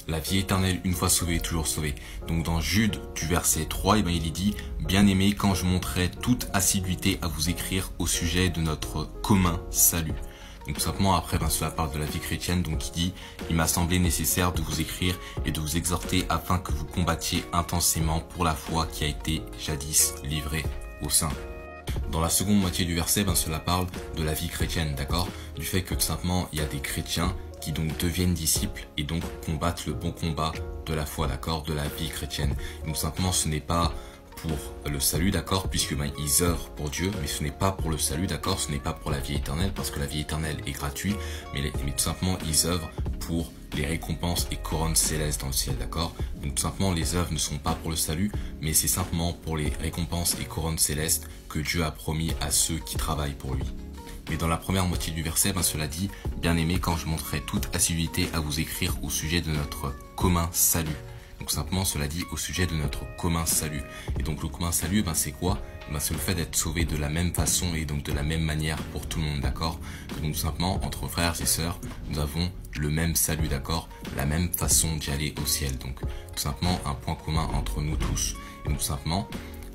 la vie éternelle une fois sauvé, toujours sauvé. Donc dans Jude du verset 3, il est dit « Bien-aimés, quand je montrerai toute assiduité à vous écrire au sujet de notre commun salut ». Donc tout simplement après cela parle de la vie chrétienne, donc il dit « Il m'a semblé nécessaire de vous écrire et de vous exhorter afin que vous combattiez intensément pour la foi qui a été jadis livrée aux saints ». Dans la seconde moitié du verset, cela parle de la vie chrétienne, d'accord? Du fait que tout simplement il y a des chrétiens qui donc deviennent disciples et donc combattent le bon combat de la foi, d'accord, de la vie chrétienne. Donc simplement ce n'est pas pour le salut, d'accord, puisque ils œuvrent pour Dieu, mais ce n'est pas pour le salut, d'accord, ce n'est pas pour la vie éternelle, parce que la vie éternelle est gratuite, mais tout simplement ils œuvrent pour les récompenses et couronnes célestes dans le ciel, d'accord. Donc tout simplement les œuvres ne sont pas pour le salut, mais c'est simplement pour les récompenses et couronnes célestes que Dieu a promis à ceux qui travaillent pour lui. Mais dans la première moitié du verset, cela dit « Bien-aimés, quand je montrerai toute assiduité à vous écrire au sujet de notre commun salut ». Donc simplement cela dit au sujet de notre commun salut. Et donc le commun salut, c'est quoi? C'est le fait d'être sauvé de la même façon et donc de la même manière pour tout le monde, d'accord? Donc tout simplement, entre frères et sœurs, nous avons le même salut, d'accord? La même façon d'y aller au ciel. Donc tout simplement un point commun entre nous tous. Et donc tout simplement,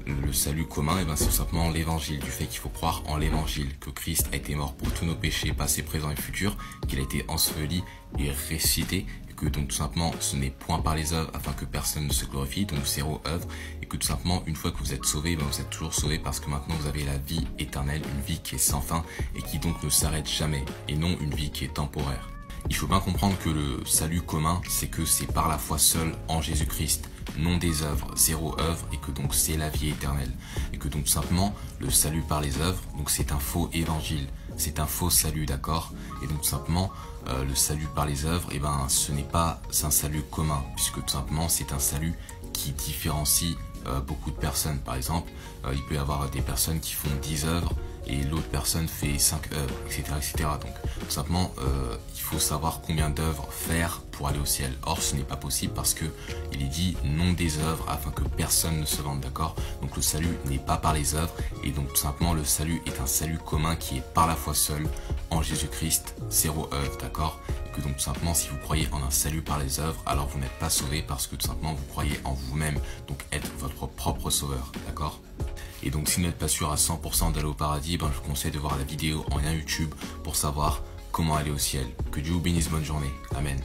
le salut commun, c'est tout simplement l'évangile, du fait qu'il faut croire en l'évangile, que Christ a été mort pour tous nos péchés, passés, présents et futurs, qu'il a été enseveli et ressuscité, et que donc tout simplement ce n'est point par les œuvres afin que personne ne se glorifie, donc zéro œuvre, et que tout simplement une fois que vous êtes sauvé, vous êtes toujours sauvé parce que maintenant vous avez la vie éternelle, une vie qui est sans fin et qui donc ne s'arrête jamais, et non une vie qui est temporaire. Il faut bien comprendre que le salut commun, c'est que c'est par la foi seule en Jésus-Christ, non des œuvres, zéro œuvre, et que donc c'est la vie éternelle. Et que donc tout simplement, le salut par les œuvres, donc c'est un faux évangile, c'est un faux salut, d'accord? Et donc tout simplement, le salut par les œuvres, ce n'est pas un salut commun, puisque tout simplement c'est un salut qui différencie beaucoup de personnes. Par exemple, il peut y avoir des personnes qui font 10 œuvres, et l'autre personne fait 5 œuvres, etc., etc. Donc, tout simplement, il faut savoir combien d'œuvres faire pour aller au ciel. Or, ce n'est pas possible parce que il est dit non des œuvres afin que personne ne se vante, d'accord? Donc, le salut n'est pas par les œuvres et donc, tout simplement, le salut est un salut commun qui est par la foi seule en Jésus-Christ, zéro œuvre, d'accord? Et que donc, tout simplement, si vous croyez en un salut par les œuvres, alors vous n'êtes pas sauvé parce que tout simplement, vous croyez en vous-même, donc être votre propre sauveur, d'accord? Et donc si vous n'êtes pas sûr à 100% d'aller au paradis, je vous conseille de voir la vidéo en lien YouTube pour savoir comment aller au ciel. Que Dieu vous bénisse, bonne journée. Amen.